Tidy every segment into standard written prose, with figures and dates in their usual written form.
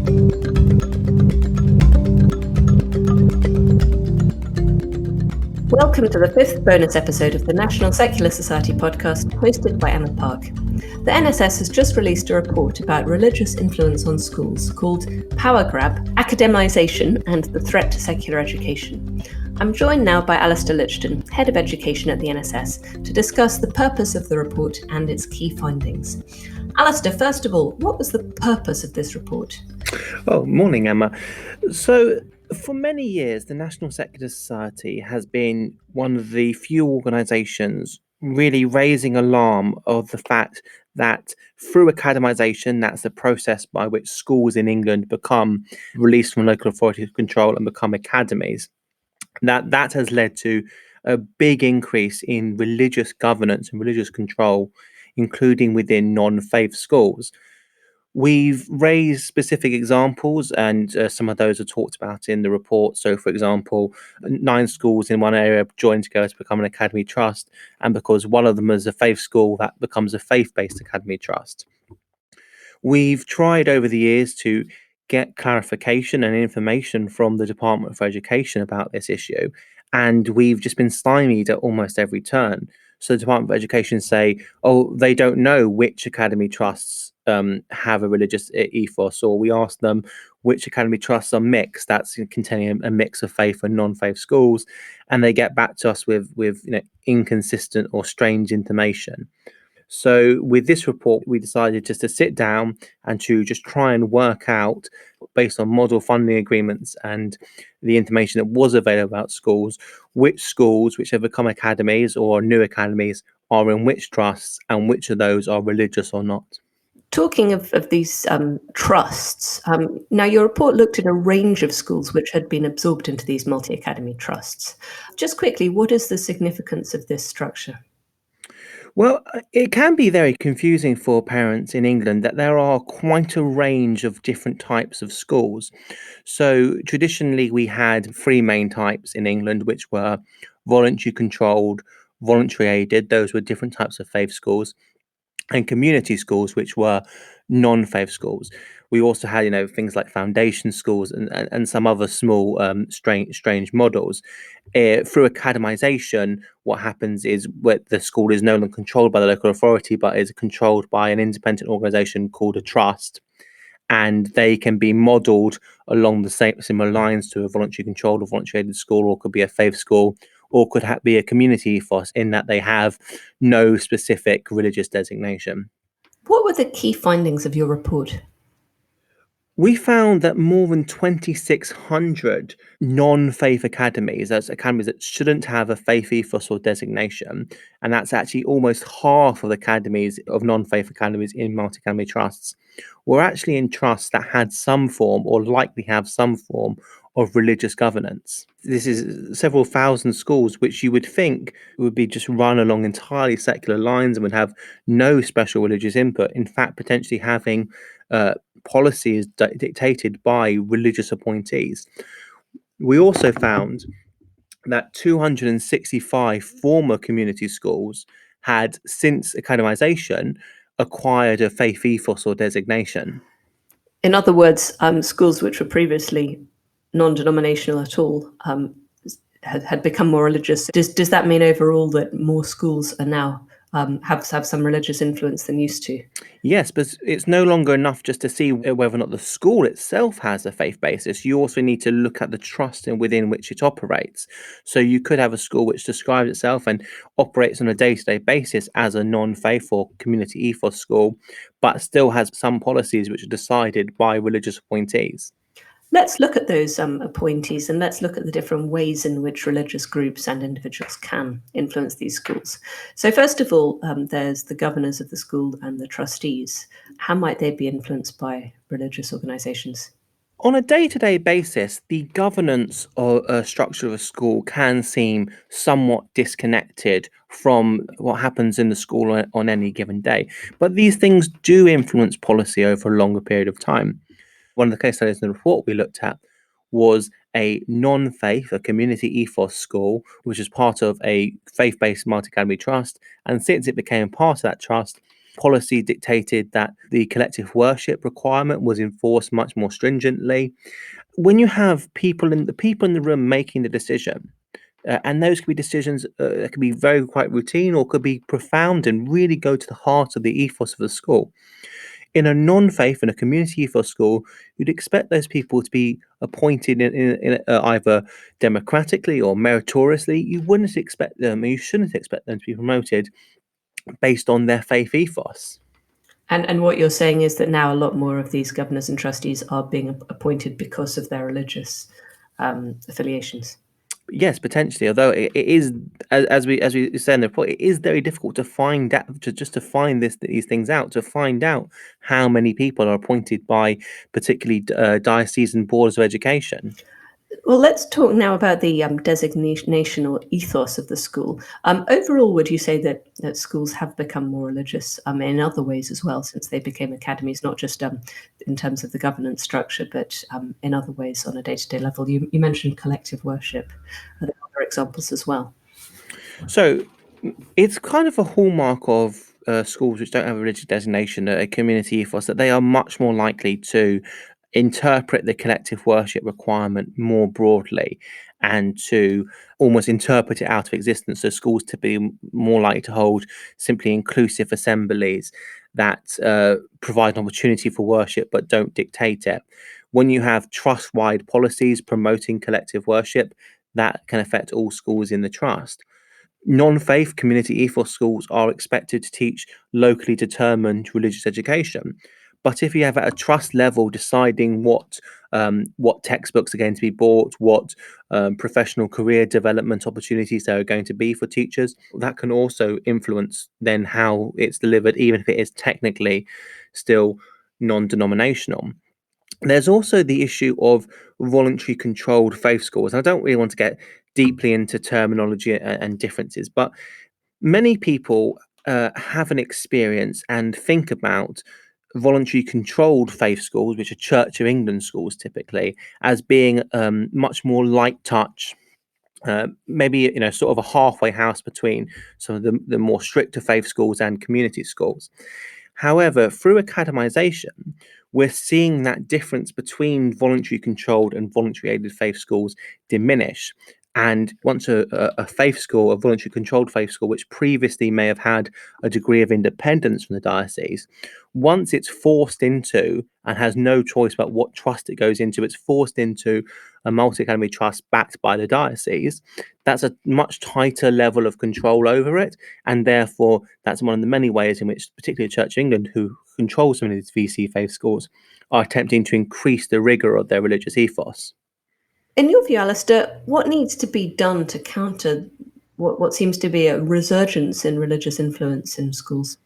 Welcome to the fifth bonus episode of the National Secular Society podcast, hosted by Emma Park. The NSS has just released a report about religious influence on schools called Power Grab, Academisation and the Threat to Secular Education. I'm joined now by Alistair Lichton, Head of Education at the NSS, to discuss the purpose of the report and its key findings. Alistair, first of all, what was the purpose of this report? Oh, morning, Emma. So, for many years, the National Secular Society has been one of the few organisations really raising alarm of the fact that through academisation, that's the process by which schools in England become released from local authority control and become academies, that has led to a big increase in religious governance and religious control, including within non-faith schools. We've raised specific examples, and some of those are talked about in the report. So, for example, 9 schools in one area joined together to become an academy trust, and because one of them is a faith school, that becomes a faith-based academy trust. We've tried over the years to get clarification and information from the Department for Education about this issue, and we've just been stymied at almost every turn. So the Department for Education say, oh, they don't know which academy trusts have a religious ethos, or we ask them which academy trusts are mixed, that's containing a mix of faith and non-faith schools, and they get back to us with inconsistent or strange information. So with this report, we decided just to sit down and to just try and work out, based on model funding agreements and the information that was available about schools, which have become academies or new academies are in which trusts and which of those are religious or not. Talking of these trusts, now your report looked at a range of schools which had been absorbed into these multi-academy trusts. Just quickly, what is the significance of this structure? Well, it can be very confusing for parents in England that there are quite a range of different types of schools. So traditionally, we had 3 main types in England, which were voluntary controlled, voluntary aided. Those were different types of faith schools, and community schools, which were non-faith schools. We also had, things like foundation schools and some other small, strange models. Through academisation, what happens is the school is no longer controlled by the local authority, but is controlled by an independent organisation called a trust, and they can be modelled along the similar lines to a voluntary controlled or voluntary aided school, or could be a faith school, or could be a community ethos in that they have no specific religious designation. What were the key findings of your report? We found that more than 2,600 non-faith academies, that's academies that shouldn't have a faith ethos or designation, and that's actually almost half of the academies of non-faith academies in multi-academy trusts, were actually in trusts that had some form or likely have some form of religious governance. This is several thousand schools which you would think would be just run along entirely secular lines and would have no special religious input, in fact potentially having policies dictated by religious appointees. We also found that 265 former community schools had, since academisation, acquired a faith ethos or designation. In other words, schools which were previously non-denominational at all had become more religious. Does that mean overall that more schools are now have some religious influence than used to? Yes, but it's no longer enough just to see whether or not the school itself has a faith basis. You also need to look at the trust within which it operates. So you could have a school which describes itself and operates on a day-to-day basis as a non-faith or community ethos school, but still has some policies which are decided by religious appointees. Let's look at those appointees, and let's look at the different ways in which religious groups and individuals can influence these schools. So first of all, there's the governors of the school and the trustees. How might they be influenced by religious organisations? On a day-to-day basis, the governance or structure of a school can seem somewhat disconnected from what happens in the school on any given day. But these things do influence policy over a longer period of time. One of the case studies in the report we looked at was a non-faith, a community ethos school, which is part of a faith-based multi-academy trust. And since it became part of that trust, Policy dictated that the collective worship requirement was enforced much more stringently. When you have people in the room making the decision, and those could be decisions that could be very quite routine or could be profound and really go to the heart of the ethos of the school. In a non-faith, in a community ethos school, you'd expect those people to be appointed in either democratically or meritoriously. You wouldn't expect them, and you shouldn't expect them to be promoted based on their faith ethos. And what you're saying is that now a lot more of these governors and trustees are being appointed because of their religious affiliations. Yes, potentially. Although it is, as we said in the report, it is very difficult to find out to find these things out, to find out how many people are appointed by particularly diocesan boards of education. Well, let's talk now about the designation or ethos of the school. Overall, would you say that schools have become more religious in other ways as well, since they became academies, not just in terms of the governance structure, but in other ways on a day-to-day level? You mentioned collective worship. Are there other examples as well? So it's kind of a hallmark of schools which don't have a religious designation, a community ethos, that they are much more likely to interpret the collective worship requirement more broadly and to almost interpret it out of existence. So schools typically more likely to hold simply inclusive assemblies that provide an opportunity for worship but don't dictate it. When you have trust-wide policies promoting collective worship, that can affect all schools in the trust. Non-faith community ethos schools are expected to teach locally determined religious education. But if you have at a trust level deciding what textbooks are going to be bought, what professional career development opportunities there are going to be for teachers, that can also influence then how it's delivered, even if it is technically still non-denominational. There's also the issue of voluntary controlled faith schools. I don't really want to get deeply into terminology and differences, but many people have an experience and think about voluntary controlled faith schools, which are Church of England schools typically, as being much more light touch. Maybe sort of a halfway house between some of the more stricter faith schools and community schools. However, through academization, we're seeing that difference between voluntary controlled and voluntary aided faith schools diminish. And once a faith school, a voluntary controlled faith school, which previously may have had a degree of independence from the diocese, once it's forced into and has no choice about what trust it goes into, it's forced into a multi academy trust backed by the diocese. That's a much tighter level of control over it. And therefore, that's one of the many ways in which, particularly Church of England, who controls some of these VC faith schools, are attempting to increase the rigor of their religious ethos. In your view, Alistair, what needs to be done to counter what seems to be a resurgence in religious influence in schools?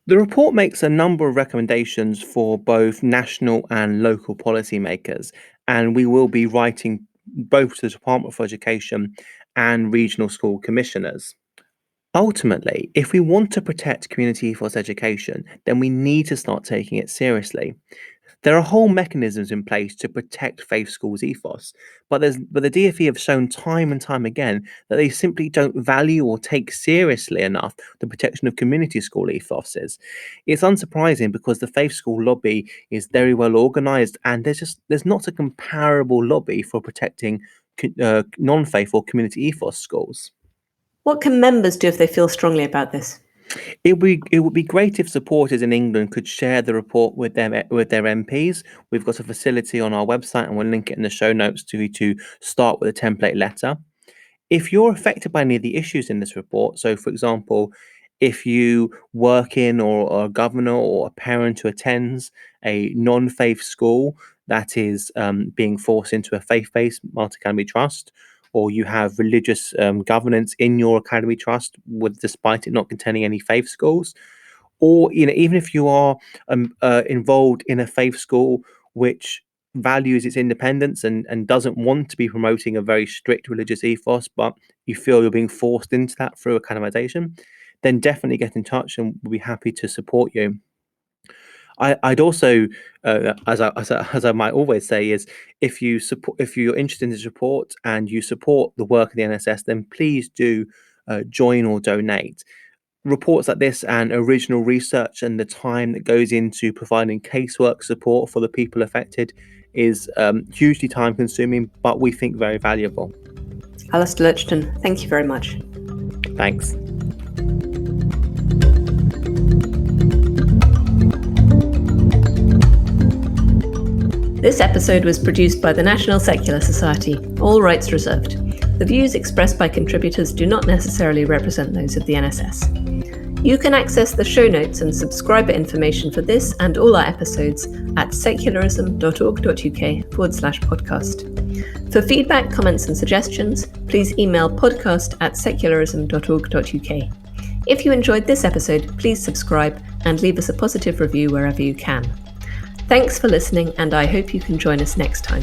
The report makes a number of recommendations for both national and local policymakers, and we will be writing both to the Department for Education and regional school commissioners. Ultimately, if we want to protect community ethos education, then we need to start taking it seriously. There are whole mechanisms in place to protect faith schools' ethos, but the DfE have shown time and time again that they simply don't value or take seriously enough the protection of community school ethoses. It's unsurprising because the faith school lobby is very well organised, and there's not a comparable lobby for protecting non-faith or community ethos schools. What can members do if they feel strongly about this? It would be great if supporters in England could share the report with their MPs. We've got a facility on our website, and we'll link it in the show notes to start with a template letter. If you're affected by any of the issues in this report, so for example, if you work in or are a governor or a parent who attends a non-faith school that is being forced into a faith-based multi-academy trust, or you have religious governance in your academy trust, despite it not containing any faith schools, or even if you are involved in a faith school which values its independence and doesn't want to be promoting a very strict religious ethos, but you feel you're being forced into that through academization, then definitely get in touch and we'll be happy to support you. I'd also, as I might always say, is if you're interested in this report and you support the work of the NSS, then please do join or donate. Reports like this and original research and the time that goes into providing casework support for the people affected is hugely time consuming, but we think very valuable. Alistair Lurchton, thank you very much. Thanks. This episode was produced by the National Secular Society, all rights reserved. The views expressed by contributors do not necessarily represent those of the NSS. You can access the show notes and subscriber information for this and all our episodes at secularism.org.uk/podcast. For feedback, comments and suggestions, please email podcast@secularism.org.uk. If you enjoyed this episode, please subscribe and leave us a positive review wherever you can. Thanks for listening, and I hope you can join us next time.